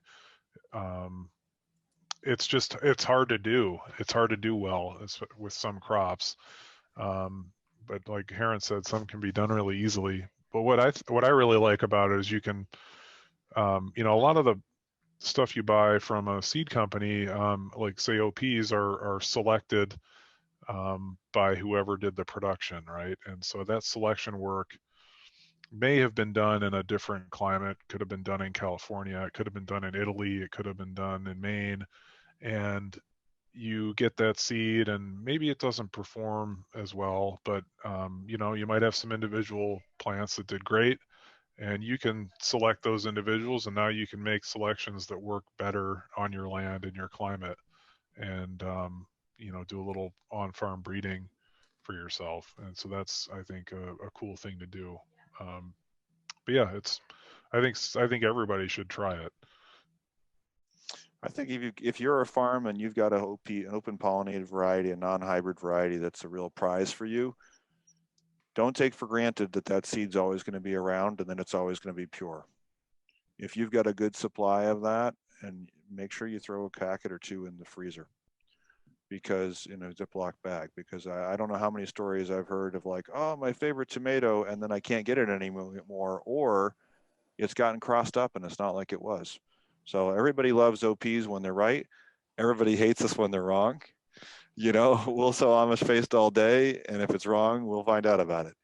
It's hard to do. It's hard to do well with some crops. But like Heron said, some can be done really easily. But what I really like about it is you can, a lot of the stuff you buy from a seed company, like say OPs are selected by whoever did the production, right? And so that selection work may have been done in a different climate, could have been done in California, it could have been done in Italy, it could have been done in Maine, and you get that seed and maybe it doesn't perform as well, but you might have some individual plants that did great, and you can select those individuals, and now you can make selections that work better on your land and your climate, and do a little on-farm breeding for yourself. And so that's, I think, a cool thing to do. But yeah, I think everybody should try it. I think if you're a farm and you've got an open pollinated variety, a non-hybrid variety that's a real prize for you, don't take for granted that seed's always going to be around and then it's always going to be pure. If you've got a good supply of that, and make sure you throw a packet or two in the freezer, because in a Ziploc bag, because I don't know how many stories I've heard of like, oh, my favorite tomato, and then I can't get it anymore, or it's gotten crossed up and it's not like it was. So everybody loves OPs when they're right. Everybody hates us when they're wrong. We'll sell Amish paste all day, and if it's wrong, we'll find out about it.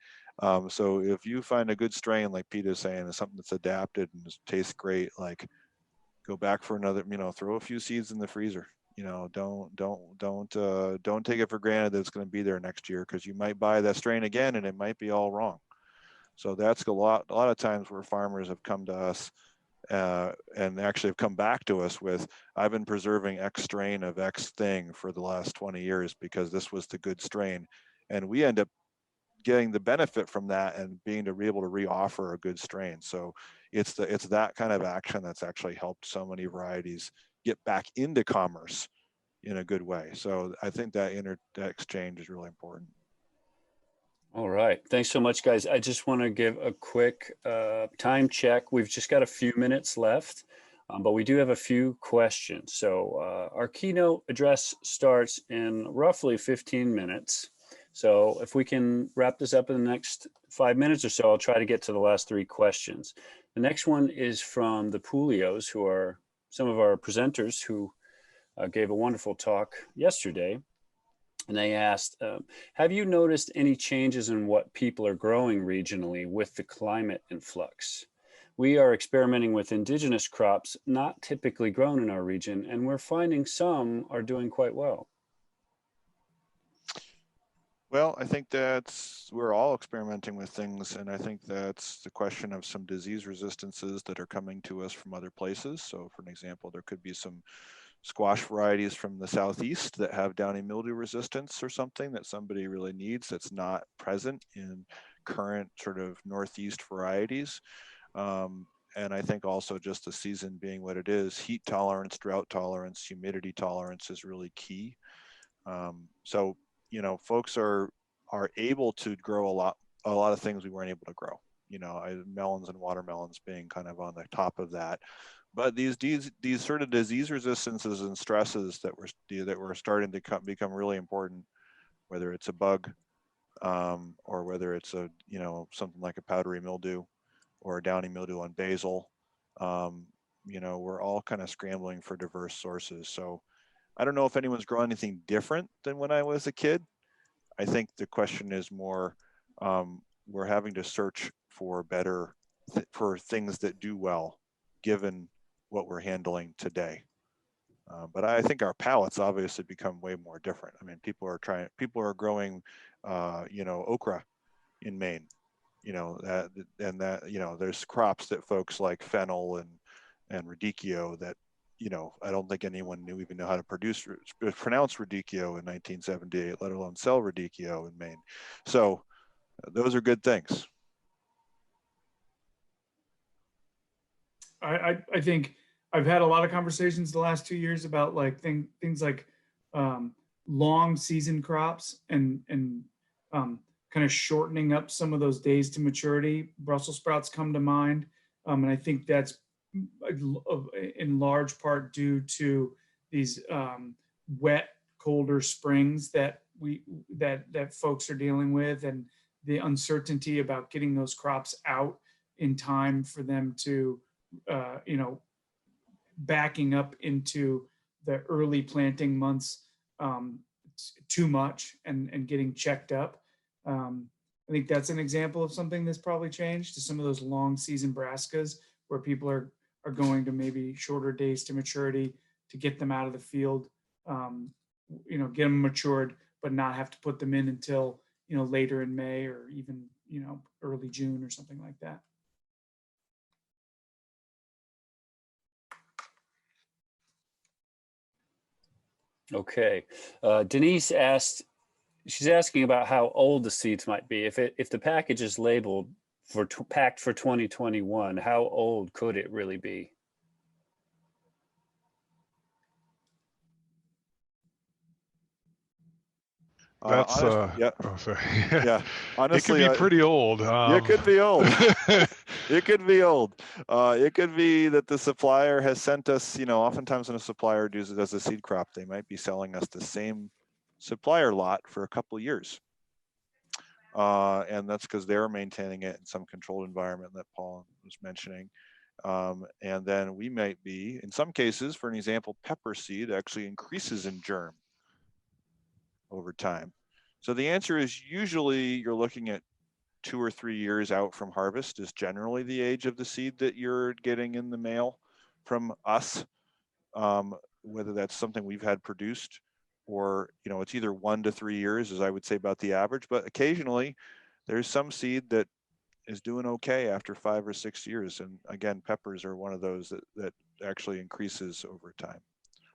So if you find a good strain, like Peter's saying, is something that's adapted and tastes great, like go back for another, throw a few seeds in the freezer. Don't take it for granted that it's going to be there next year, because you might buy that strain again and it might be all wrong. So that's a lot of times where farmers have come to us and actually have come back to us with, I've been preserving X strain of X thing for the last 20 years because this was the good strain. And we end up getting the benefit from that and being able to re-offer a good strain. So it's that kind of action that's actually helped so many varieties get back into commerce in a good way. So I think that exchange is really important. All right. Thanks so much, guys. I just want to give a quick time check. We've just got a few minutes left, but we do have a few questions. So our keynote address starts in roughly 15 minutes. So if we can wrap this up in the next 5 minutes or so, I'll try to get to the last 3 questions. The next one is from the Pulios, who are some of our presenters who gave a wonderful talk yesterday. And they asked, have you noticed any changes in what people are growing regionally with the climate in flux? We are experimenting with indigenous crops not typically grown in our region, and we're finding some are doing quite well. Well, I think we're all experimenting with things, and I think that's the question of some disease resistances that are coming to us from other places. So for an example, there could be some squash varieties from the southeast that have downy mildew resistance or something that somebody really needs that's not present in current sort of northeast varieties. And I think also just the season being what it is, heat tolerance, drought tolerance, humidity tolerance is really key. So, you know, folks are able to grow a lot of things we weren't able to grow. You know, melons and watermelons being kind of on the top of that. But these sort of disease resistances and stresses that we're starting to become really important, whether it's a bug or whether it's a, you know, something like a powdery mildew or a downy mildew on basil. You know, we're all kind of scrambling for diverse sources. So I don't know if anyone's growing anything different than when I was a kid. I think the question is more, we're having to search for for things that do well, given what we're handling today. But I think our palates obviously become way more different. I mean, people are growing, you know, okra in Maine, you know, you know, there's crops that folks like fennel and radicchio that, you know, I don't think anyone even know how to pronounce radicchio in 1978, let alone sell radicchio in Maine. So those are good things. I think I've had a lot of conversations the last 2 years about like things like long season crops and kind of shortening up some of those days to maturity. Brussels sprouts come to mind, and I think that's in large part due to these wet, colder springs that folks are dealing with, and the uncertainty about getting those crops out in time for them to you know, backing up into the early planting months too much and getting checked up. I think that's an example of something that's probably changed to some of those long season brassicas where people are going to maybe shorter days to maturity to get them out of the field, you know, get them matured, but not have to put them in until, you know, later in May or even, you know, early June or something like that. Okay. Denise asked, she's asking about how old the seeds might be. If the package is labeled packed for 2021, how old could it really be? That's yeah. Oh, sorry. Yeah, honestly, it could be pretty old. It could be old. It could be old. It could be that the supplier has sent us, you know, oftentimes when a supplier does a seed crop, they might be selling us the same supplier lot for a couple of years. And that's because they're maintaining it in some controlled environment that Paul was mentioning. And then we might be, in some cases, for an example, pepper seed actually increases in germ over time. So the answer is usually you're looking at 2 or 3 years out from harvest is generally the age of the seed that you're getting in the mail from us, whether that's something we've had produced or, you know, it's either 1 to 3 years, as I would say about the average, but occasionally there's some seed that is doing okay after 5 or 6 years. And again, peppers are one of those that actually increases over time.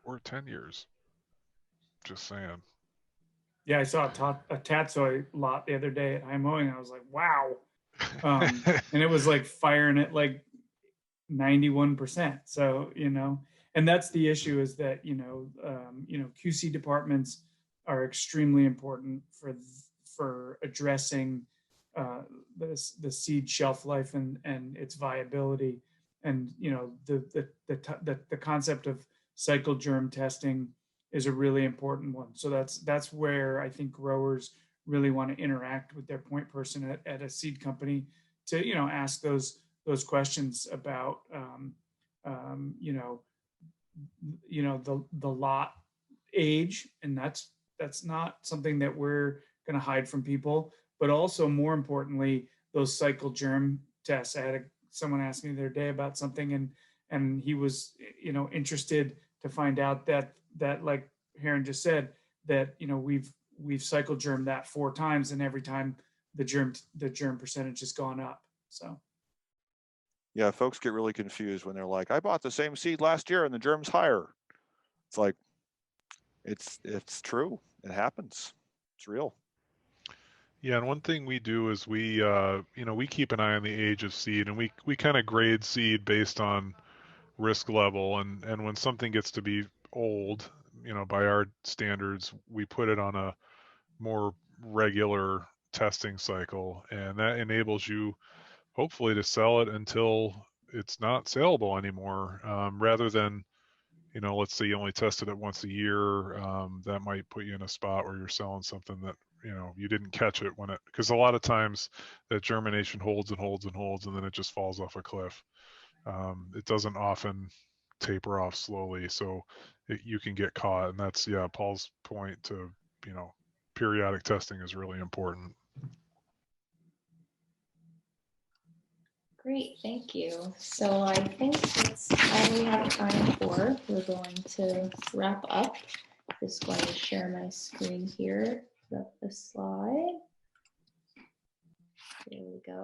Or 10 years. Just saying. Yeah, I saw a tatsoi lot the other day at Mowing. I was like, wow. And it was like firing at like 91%. So, you know, and that's the issue is that, you know, QC departments are extremely important for addressing the seed shelf life and its viability. And, you know, the concept of cycle germ testing is a really important one. So that's where I think growers really want to interact with their point person at a seed company to, ask those questions about, the lot age. And that's not something that we're going to hide from people, but also more importantly, those cycle germ tests. I had someone ask me the other day about something, and he was, interested to find out that like Heron just said, that, we've cycle germed that 4 times, and every time the germ percentage has gone up. So. Yeah, folks get really confused when they're like, I bought the same seed last year and the germ's higher. It's like, it's true. It happens. It's real. Yeah, and one thing we do is we keep an eye on the age of seed, and we kind of grade seed based on risk level, and when something gets to be old, by our standards, we put it on a more regular testing cycle, and that enables you hopefully to sell it until it's not saleable anymore, rather than, let's say you only tested it once a year. That might put you in a spot where you're selling something that, you didn't catch it because a lot of times that germination holds and holds and holds, and then it just falls off a cliff. It doesn't often taper off slowly, so you can get caught. And that's, Paul's point to, periodic testing is really important. Great, thank you. So I think that's all we have time for. We're going to wrap up. Just going to share my screen here, put up the slide. There we go.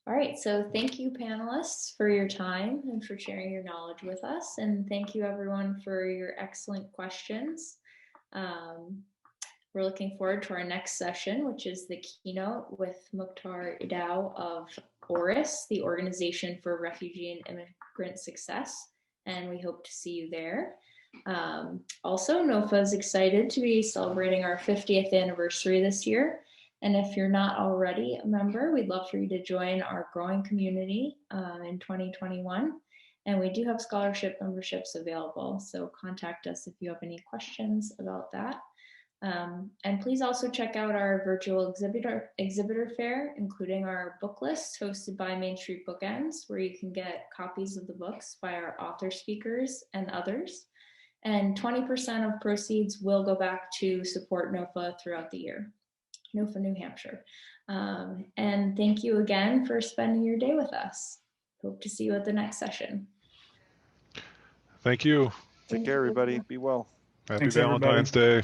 All right, so thank you, panelists, for your time and for sharing your knowledge with us. And thank you, everyone, for your excellent questions. We're looking forward to our next session, which is the keynote with Mukhtar Idaw of ORIS, the Organization for Refugee and Immigrant Success, and we hope to see you there. Also, NOFA is excited to be celebrating our 50th anniversary this year. And if you're not already a member, we'd love for you to join our growing community in 2021. And we do have scholarship memberships available, so contact us if you have any questions about that. And please also check out our virtual exhibitor fair, including our book list hosted by Main Street Bookends, where you can get copies of the books by our author speakers and others. And 20% of proceeds will go back to support NOFA throughout the year, NOFA New Hampshire. And thank you again for spending your day with us. Hope to see you at the next session. Thank you. Take care, everybody. Be well. Happy Thanks, Valentine's Day.